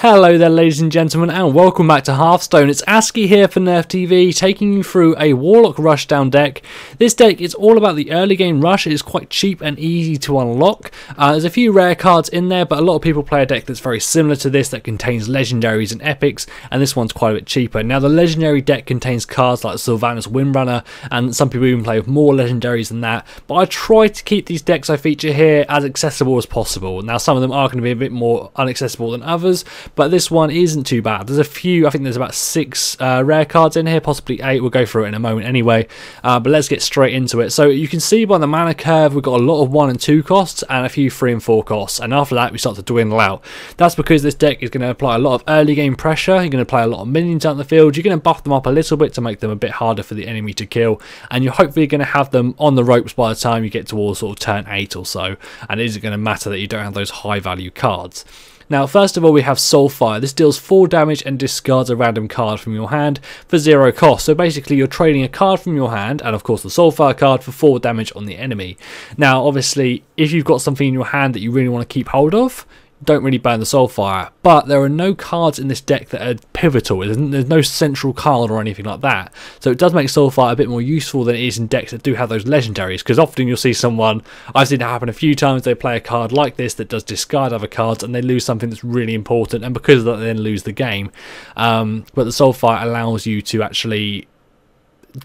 Hello there ladies and gentlemen, and welcome back to Hearthstone. It's ASCII here for Nerf TV, taking you through a Warlock Rushdown deck. This deck is all about the early game rush. It is quite cheap and easy to unlock. There's a few rare cards in there, but a lot of people play a deck that's very similar to this that contains legendaries and epics, and this one's quite a bit cheaper. Now the legendary deck contains cards like Sylvanas Windrunner, and some people even play with more legendaries than that, but I try to keep these decks I feature here as accessible as possible. Now some of them are going to be a bit more inaccessible than others, but this one isn't too bad. There's a few, I think there's about 6 rare cards in here, possibly 8. We'll go through it in a moment anyway, but let's get straight into it. So you can see by the mana curve we've got a lot of 1 and 2 costs and a few 3 and 4 costs, and after that we start to dwindle out. That's because this deck is going to apply a lot of early game pressure. You're going to play a lot of minions out in the field. You're going to buff them up a little bit to make them a bit harder for the enemy to kill, and you're hopefully going to have them on the ropes by the time you get towards sort of turn 8 or so, and it isn't going to matter that you don't have those high value cards. Now, first of all, we have Soulfire. This deals 4 damage and discards a random card from your hand for 0 cost. So basically, you're trading a card from your hand, and of course the Soulfire card, for 4 damage on the enemy. Now, obviously, if you've got something in your hand that you really want to keep hold of, don't really burn the Soulfire, but there are no cards in this deck that are pivotal. There's no central card or anything like that, so it does make Soulfire a bit more useful than it is in decks that do have those legendaries, because often you'll see someone, I've seen it happen a few times, they play a card like this that does discard other cards and they lose something that's really important, and because of that they then lose the game. But the Soulfire allows you to actually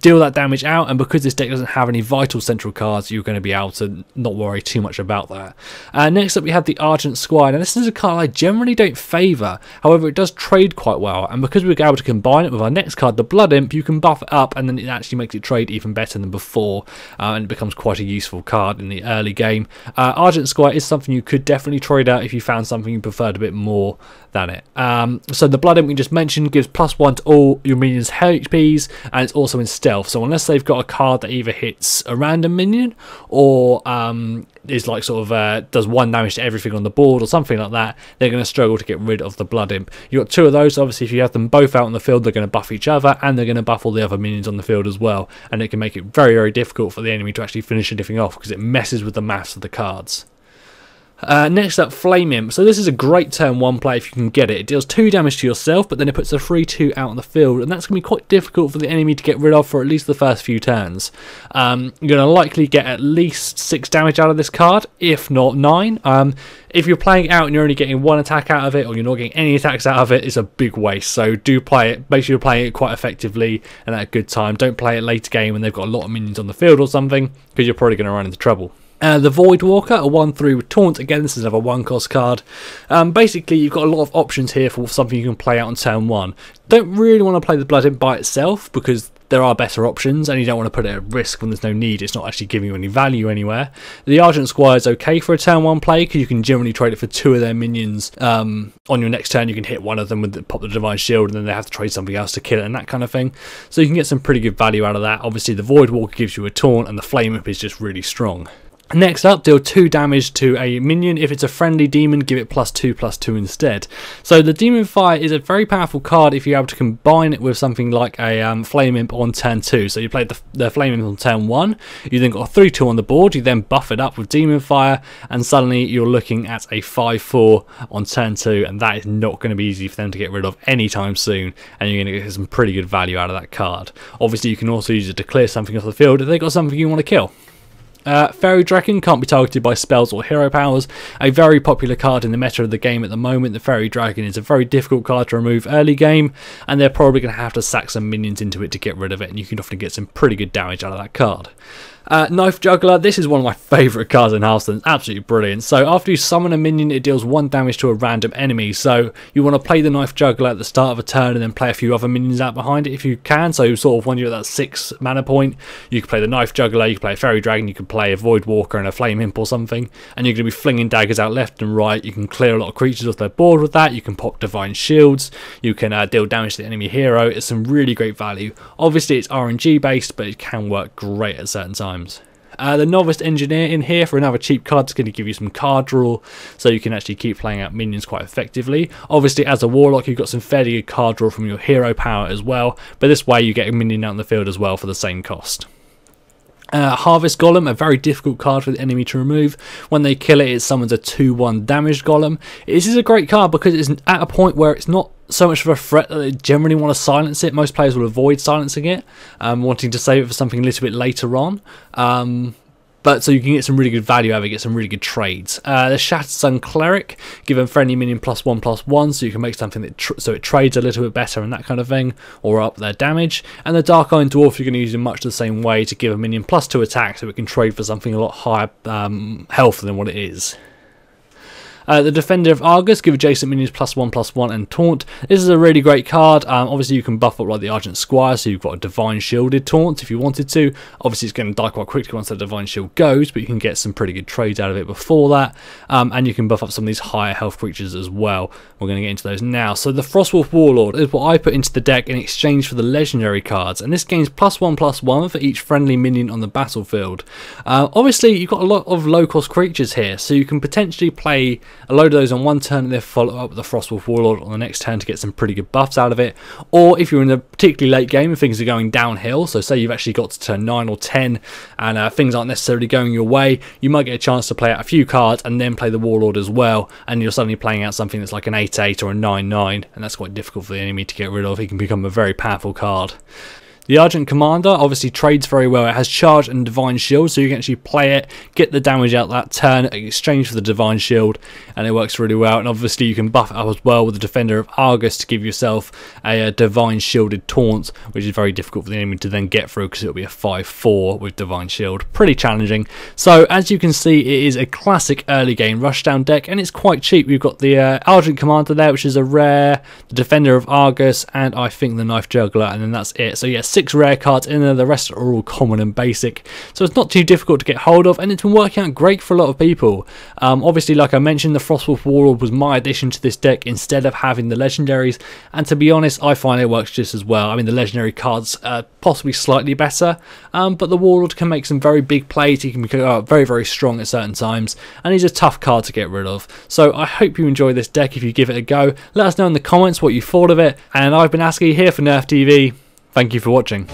deal that damage out, and because this deck doesn't have any vital central cards, you're going to be able to not worry too much about that. Next up we have the Argent Squad, and this is a card I generally don't favour, however it does trade quite well, and because we're able to combine it with our next card, the Blood Imp, you can buff it up and then it actually makes it trade even better than before, and it becomes quite a useful card in the early game. Argent Squad is something you could definitely trade out if you found something you preferred a bit more than it. So the Blood Imp we just mentioned gives +1 to all your minions' HPs, and it's also in stealth, so unless they've got a card that either hits a random minion or is like sort of does 1 damage to everything on the board or something like that, they're going to struggle to get rid of the Blood Imp. You've got 2 of those. Obviously if you have them both out on the field, they're going to buff each other and they're going to buff all the other minions on the field as well, and it can make it very, very difficult for the enemy to actually finish anything off because it messes with the maths of the cards. Next up, Flame Imp. So this is a great turn 1 play if you can get it. It deals 2 damage to yourself, but then it puts a 3/2 out on the field, and that's going to be quite difficult for the enemy to get rid of for at least the first few turns. You're going to likely get at least 6 damage out of this card, if not 9. If you're playing it out and you're only getting 1 attack out of it, or you're not getting any attacks out of it, it's a big waste. So do play it. Make sure you're playing it quite effectively and at a good time. Don't play it later game when they've got a lot of minions on the field or something, because you're probably going to run into trouble. The Voidwalker, a 1/3 with Taunt. Again, this is another 1 cost card. Basically, you've got a lot of options here for something you can play out on turn 1. Don't really want to play the Blood Imp by itself because there are better options, and you don't want to put it at risk when there's no need. It's not actually giving you any value anywhere. The Argent Squad is okay for a turn 1 play because you can generally trade it for 2 of their minions. On your next turn, you can hit one of them with pop the Divine Shield, and then they have to trade something else to kill it and that kind of thing. So you can get some pretty good value out of that. Obviously, the Voidwalker gives you a Taunt, and the Flame Imp is just really strong. Next up, deal 2 damage to a minion. If it's a friendly demon, give it +2/+2 instead. So the Demon Fire is a very powerful card if you're able to combine it with something like a Flame Imp on turn 2. So you played the Flame Imp on turn 1, you then got a 3/2 on the board, you then buff it up with Demon Fire, and suddenly you're looking at a 5/4 on turn 2, and that is not going to be easy for them to get rid of anytime soon, and you're going to get some pretty good value out of that card. Obviously you can also use it to clear something off the field if they've got something you want to kill. Fairy Dragon can't be targeted by spells or hero powers. A very popular card in the meta of the game at the moment. The Fairy Dragon is a very difficult card to remove early game, and they're probably going to have to sack some minions into it to get rid of it, and you can often get some pretty good damage out of that card. Knife Juggler, this is one of my favourite cards in Hearthstone. It's absolutely brilliant. So after you summon a minion, it deals 1 damage to a random enemy. So you want to play the Knife Juggler at the start of a turn and then play a few other minions out behind it if you can. So sort of when you're at that 6 mana point, you can play the Knife Juggler, you can play a Fairy Dragon, you can play a Voidwalker and a Flame Imp or something, and you're going to be flinging daggers out left and right. You can clear a lot of creatures off their board with that. You can pop Divine Shields. You can deal damage to the enemy hero. It's some really great value. Obviously it's RNG based, but it can work great at certain times. The Novice Engineer in here for another cheap card. It's going to give you some card draw, so you can actually keep playing out minions quite effectively. Obviously, as a Warlock, you've got some fairly good card draw from your hero power as well, but this way you get a minion out in the field as well for the same cost. Harvest Golem, a very difficult card for the enemy to remove. When they kill it, it summons a 2/1 damaged Golem. This is a great card because it's at a point where it's not so much of a threat that they generally want to silence it. Most players will avoid silencing it, wanting to save it for something a little bit later on. But so you can get some really good value out of it, get some really good trades. The Shattered Sun Cleric, give them friendly minion +1/+1, so you can make something that so it trades a little bit better and that kind of thing, or up their damage. And the Dark Iron Dwarf, you're going to use in much the same way to give a minion +2 attack, so it can trade for something a lot higher health than what it is. The Defender of Argus, give adjacent minions +1/+1 and taunt. This is a really great card. Obviously you can buff up like the Argent Squad, so you've got a Divine Shielded taunt if you wanted to. Obviously it's going to die quite quickly once the Divine Shield goes, but you can get some pretty good trades out of it before that. And you can buff up some of these higher health creatures as well. We're going to get into those now. So the Frostwolf Warlord is what I put into the deck in exchange for the legendary cards, and this gains +1/+1 for each friendly minion on the battlefield. Obviously you've got a lot of low cost creatures here, so you can potentially play a load of those on one turn and then follow up with the Frostwolf Warlord on the next turn to get some pretty good buffs out of it. Or if you're in a particularly late game and things are going downhill, so say you've actually got to turn 9 or 10 and things aren't necessarily going your way, you might get a chance to play out a few cards and then play the Warlord as well, and you're suddenly playing out something that's like an 8/8 or a 9/9, and that's quite difficult for the enemy to get rid of. He can become a very powerful card. The Argent Commander obviously trades very well. It has charge and Divine Shield, so you can actually play it, get the damage out that turn in exchange for the Divine Shield, and it works really well. And obviously you can buff it up as well with the Defender of Argus to give yourself a Divine Shielded taunt, which is very difficult for the enemy to then get through because it'll be a 5/4 with Divine Shield. Pretty challenging. So as you can see, it is a classic early game rushdown deck, and it's quite cheap. We've got the Argent Commander there, which is a rare, the Defender of Argus, and I think the Knife Juggler, and then that's it. So yes, 6 rare cards in there, the rest are all common and basic, so it's not too difficult to get hold of, and it's been working out great for a lot of people. Obviously, like I mentioned, the Frostwolf Warlord was my addition to this deck instead of having the legendaries, and to be honest, I find it works just as well. I mean, the legendary cards are possibly slightly better, but the Warlord can make some very big plays. He can become very, very strong at certain times, and he's a tough card to get rid of. So I hope you enjoy this deck. If you give it a go, let us know in the comments what you thought of it, and I've been Aski here for Nerf TV. Thank you for watching.